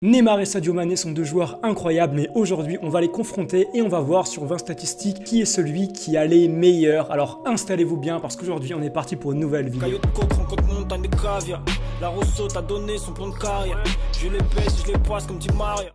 Neymar et Sadio Mané sont deux joueurs incroyables, mais aujourd'hui on va les confronter et on va voir sur 20 statistiques qui est celui qui a les meilleurs. Alors installez-vous bien parce qu'aujourd'hui on est parti pour une nouvelle vidéo.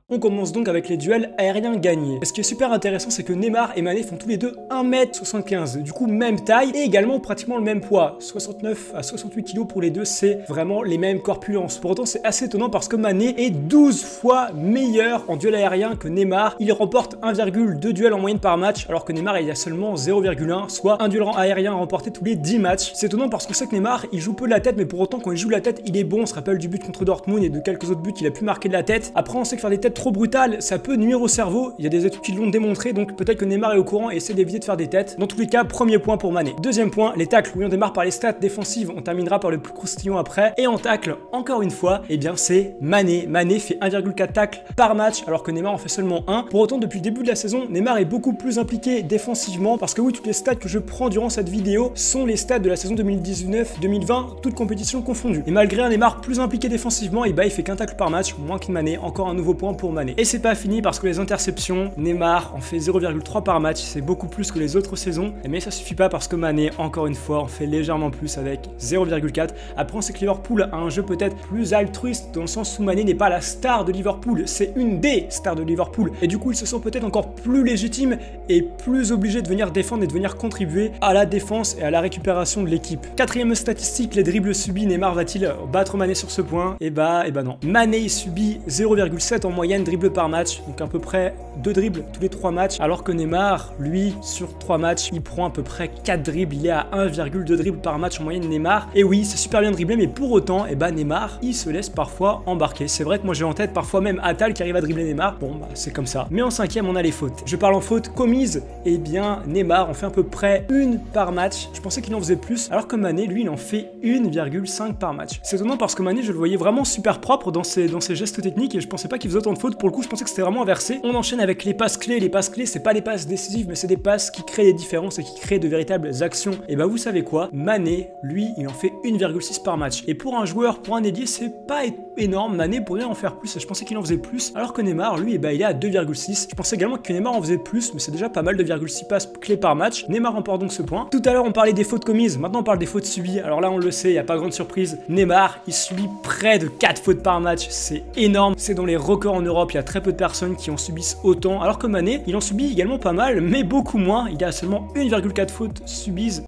On commence donc avec les duels aériens gagnés. Et ce qui est super intéressant, c'est que Neymar et Mané font tous les deux 1m75, du coup même taille et également pratiquement le même poids, 69 à 68 kg pour les deux, c'est vraiment les mêmes corpulences. Pour autant c'est assez étonnant parce que Mané est 12 fois meilleur en duel aérien que Neymar. Il remporte 1,2 duels en moyenne par match, alors que Neymar il y a seulement 0,1, soit un duel aérien remporté tous les 10 matchs. C'est étonnant parce que c'est que Neymar, il joue peu de la tête, mais pour autant quand il joue de la tête, il est bon. On se rappelle du but contre Dortmund et de quelques autres buts, il a pu marquer de la tête. Après on sait que faire des têtes trop brutales, ça peut nuire au cerveau. Il y a des études qui l'ont démontré, donc peut-être que Neymar est au courant et essaie d'éviter de faire des têtes. Dans tous les cas, premier point pour Mané. Deuxième point, les tacles. Oui, on démarre par les stats défensives, on terminera par le plus croustillant après. Et en tacle, encore une fois, eh bien c'est Mané. Mané fait 1,4 tacles par match, alors que Neymar en fait seulement 1. Pour autant, depuis le début de la saison, Neymar est beaucoup plus impliqué défensivement, parce que oui, toutes les stats que je prends durant cette vidéo sont les stats de la saison 2019-2020, toutes compétitions confondues. Et malgré un Neymar plus impliqué défensivement, et bah il fait qu'un tacle par match, moins que Mané. Encore un nouveau point pour Mané. Et c'est pas fini parce que les interceptions, Neymar en fait 0,3 par match, c'est beaucoup plus que les autres saisons. Mais ça suffit pas parce que Mané, encore une fois, en fait légèrement plus avec 0,4. Après, on sait que Liverpool a un jeu peut-être plus altruiste dans le sens où Mané n'est pas la star de Liverpool, c'est une des stars de Liverpool. Et du coup, il se sent peut-être encore plus légitime et plus obligé de venir défendre et de venir contribuer à la défense et à la récupération de l'équipe. Quatrième statistique, les dribbles subis. Neymar va-t-il battre Mané sur ce point? Et bah non. Mané il subit 0,7 en moyenne dribble par match, donc à peu près 2 dribbles tous les 3 matchs, alors que Neymar, lui, sur 3 matchs, il prend à peu près 4 dribbles, il est à 1,2 dribbles par match en moyenne Neymar. Et oui, c'est super bien driblé, mais pour autant, et bah Neymar, il se laisse parfois embarquer. C'est vrai que moi j'ai en tête parfois même Attal qui arrive à dribbler Neymar. Bon bah c'est comme ça. Mais en cinquième, on a les fautes. Je parle en fautes commises, et bien Neymar en fait à peu près une par match. Je pensais qu'il en faisait plus, alors que Mané, lui, il en fait 1,5 par match. C'est étonnant parce que Mané, je le voyais vraiment super propre dans ses gestes techniques et je pensais pas qu'il faisait autant de fautes. Pour le coup, je pensais que c'était vraiment inversé. On enchaîne avec les passes clés. Les passes clés, c'est pas les passes décisives, mais c'est des passes qui créent des différences et qui créent de véritables actions. Et bah vous savez quoi, Mané, lui, il en fait 1,6 par match. Et pour un joueur, pour un ailier, c'est pas énorme. Mané pourrait en faire plus. Je pensais qu'il en faisait plus, alors que Neymar, lui, bah, il est à 2,6. Je pensais également que Neymar en faisait plus, mais c'est déjà pas mal, 2,6 passes clés par match. Neymar remporte donc ce point. Tout à l'heure, on parlait des fautes commises. Maintenant, on parle des fautes subies. Alors là, on le sait, il n'y a pas grande surprise. Neymar, il subit près de 4 fautes par match. C'est énorme. C'est dans les records en Europe. Il y a très peu de personnes qui en subissent autant. Alors que Mané, il en subit également pas mal, mais beaucoup moins. Il a seulement 1,4 fautes subies.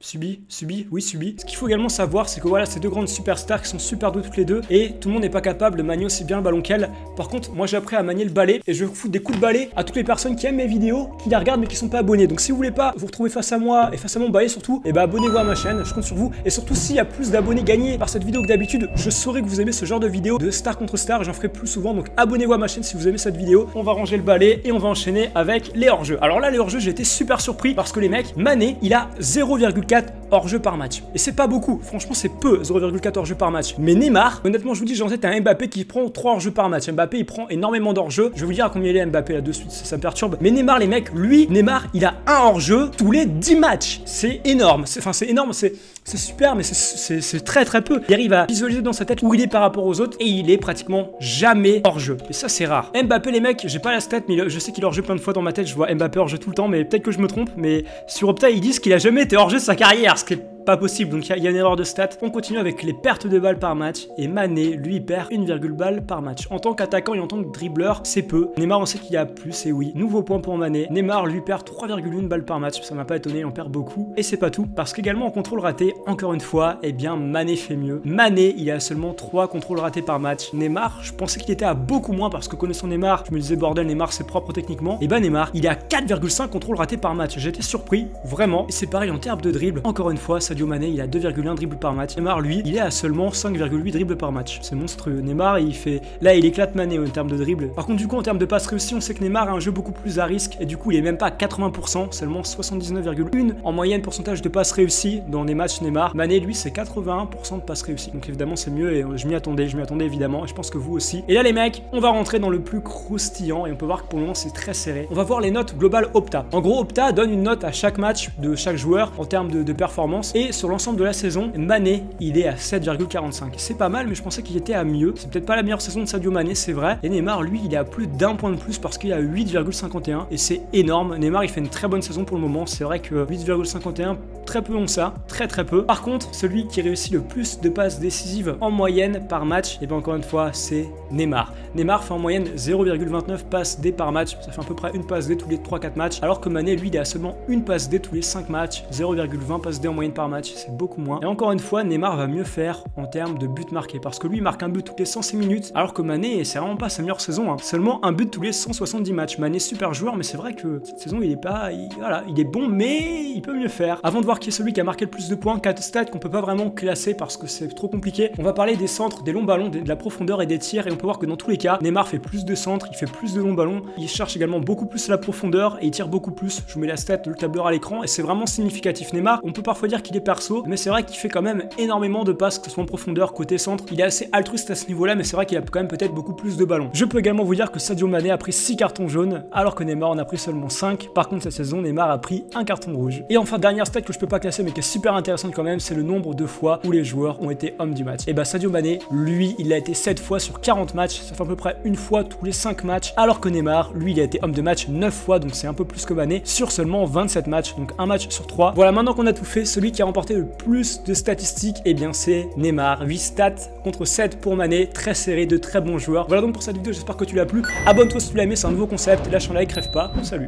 Oui, subies. Ce qu'il faut également savoir, c'est que voilà, ces deux grandes superstars qui sont super douées toutes les deux, et tout le monde n'est pas capable de manier aussi bien le ballon qu'elle. Par contre, moi j'ai appris à manier le balai, et je fous des coups de balai à toutes les personnes qui aiment mes vidéos, qui la regardent mais qui sont pas abonnés. Donc si vous voulez pas vous retrouver face à moi et face à mon balai surtout, et bah abonnez-vous à ma chaîne, je compte sur vous. Et surtout, s'il y a plus d'abonnés gagnés par cette vidéo que d'habitude, je saurai que vous aimez ce genre de vidéo de star contre star, j'en ferai plus souvent. Donc abonnez-vous à ma chaîne si vous aimez cette vidéo. On va ranger le balai et on va enchaîner avec les hors-jeux. Alors là, les hors-jeux, j'ai été super surpris parce que les mecs, Mané, il a 0,4 hors-jeu par match. Et c'est pas beaucoup, franchement c'est peu, 0,4 hors-jeu par match. Mais Neymar, honnêtement je vous dis, j'ai en tête un Mbappé qui prend 3 hors-jeu par match. Mbappé il prend énormément d'hors-jeu. Je vais vous dire à combien il est Mbappé là de suite, ça me perturbe. Mais Neymar, les mecs, lui, Neymar, il a un hors-jeu tous les 10 matchs. C'est énorme, c'est énorme, c'est super, mais c'est très peu. Il arrive à visualiser dans sa tête où il est par rapport aux autres et il est pratiquement jamais hors-jeu. Et ça c'est rare. Mbappé, les mecs, j'ai pas la stat, mais je sais qu'il est hors-jeu plein de fois dans ma tête. Je vois Mbappé hors-jeu tout le temps, mais peut-être que je me trompe. Mais sur Opta, ils disent qu'il a jamais été hors-jeu de sa carrière, ce qui est pas possible, donc il y a une erreur de stats. On continue avec les pertes de balles par match et Mané, lui, perd 1,1 balle par match. En tant qu'attaquant et en tant que dribbleur, c'est peu. Neymar, on sait qu'il y a plus, et oui. Nouveau point pour Mané. Neymar, lui, perd 3,1 balles par match. Ça m'a pas étonné, il en perd beaucoup. Et c'est pas tout, parce qu'également en contrôle raté, encore une fois, eh bien, Mané fait mieux. Mané, il a seulement 3 contrôles ratés par match. Neymar, je pensais qu'il était à beaucoup moins, parce que connaissant Neymar, je me disais, bordel, Neymar, c'est propre techniquement. Et bah, Neymar, il est à 4,5 contrôles ratés par match. J'étais surpris, vraiment. Et c'est pareil en termes de dribble. Encore une fois, Sadio Mané, il a 2,1 dribble par match. Neymar, lui, il est à seulement 5,8 dribbles par match. C'est monstrueux. Neymar, il fait... Là, il éclate Mané en termes de dribble. Par contre, du coup, en termes de passes réussies, on sait que Neymar a un jeu beaucoup plus à risque et du coup, il est même pas à 80%, seulement 79,1 en moyenne pourcentage de passes réussies dans les matchs Neymar. Mané, lui, c'est 81% de passes réussies. Donc évidemment, c'est mieux et je m'y attendais évidemment et je pense que vous aussi. Et là, les mecs, on va rentrer dans le plus croustillant et on peut voir que pour le moment, c'est très serré. On va voir les notes globales Opta. En gros, Opta donne une note à chaque match de chaque joueur en termes de performance et Et sur l'ensemble de la saison, Mané, il est à 7,45. C'est pas mal, mais je pensais qu'il était à mieux. C'est peut-être pas la meilleure saison de Sadio Mané, c'est vrai. Et Neymar, lui, il est à plus d'1 point de plus parce qu'il a 8,51 et c'est énorme. Neymar, il fait une très bonne saison pour le moment. C'est vrai que 8,51, très peu ont ça, très peu. Par contre, celui qui réussit le plus de passes décisives en moyenne par match, et bien encore une fois, c'est Neymar. Neymar fait en moyenne 0,29 passes D par match. Ça fait à peu près une passe D tous les 3-4 matchs. Alors que Mané, lui, il est à seulement une passe D tous les 5 matchs. 0,20 passes D en moyenne par match, c'est beaucoup moins. Et encore une fois, Neymar va mieux faire en termes de buts marqués parce que lui, il marque un but toutes les 106 minutes. Alors que Mané, c'est vraiment pas sa meilleure saison. Hein. Seulement un but tous les 170 matchs. Mané, super joueur, mais c'est vrai que cette saison, il est pas. Voilà, il est bon, mais il peut mieux faire. Avant de voir qui est celui qui a marqué le plus de points, 4 stats qu'on peut pas vraiment classer parce que c'est trop compliqué. On va parler des centres, des longs ballons, de la profondeur et des tirs. Et on peut voir que dans tous les cas, Neymar fait plus de centres, il fait plus de longs ballons. Il cherche également beaucoup plus la profondeur et il tire beaucoup plus. Je vous mets la stat de le tableur à l'écran et c'est vraiment significatif. Neymar, on peut parfois dire qu'il est perso, mais c'est vrai qu'il fait quand même énormément de passes, que ce soit en profondeur, côté centre. Il est assez altruiste à ce niveau-là, mais c'est vrai qu'il a quand même peut-être beaucoup plus de ballons. Je peux également vous dire que Sadio Mané a pris 6 cartons jaunes, alors que Neymar en a pris seulement 5. Par contre, cette saison, Neymar a pris un carton rouge. Et enfin, dernière stat que je peux pas classer, mais qui est super intéressante quand même, c'est le nombre de fois où les joueurs ont été hommes du match. Et bah, Sadio Mané, lui, il a été 7 fois sur 40 matchs, ça fait à peu près une fois tous les 5 matchs, alors que Neymar, lui, il a été homme de match 9 fois, donc c'est un peu plus que Mané, sur seulement 27 matchs, donc un match sur 3. Voilà, maintenant qu'on a tout fait, celui qui a remporté le plus de statistiques, et bien c'est Neymar. 8 stats contre 7 pour Mané, très serré, de très bons joueurs. Voilà donc pour cette vidéo, j'espère que tu l'as plu. Abonne-toi si tu l'as aimé, c'est un nouveau concept, lâche un like, crève pas, salut.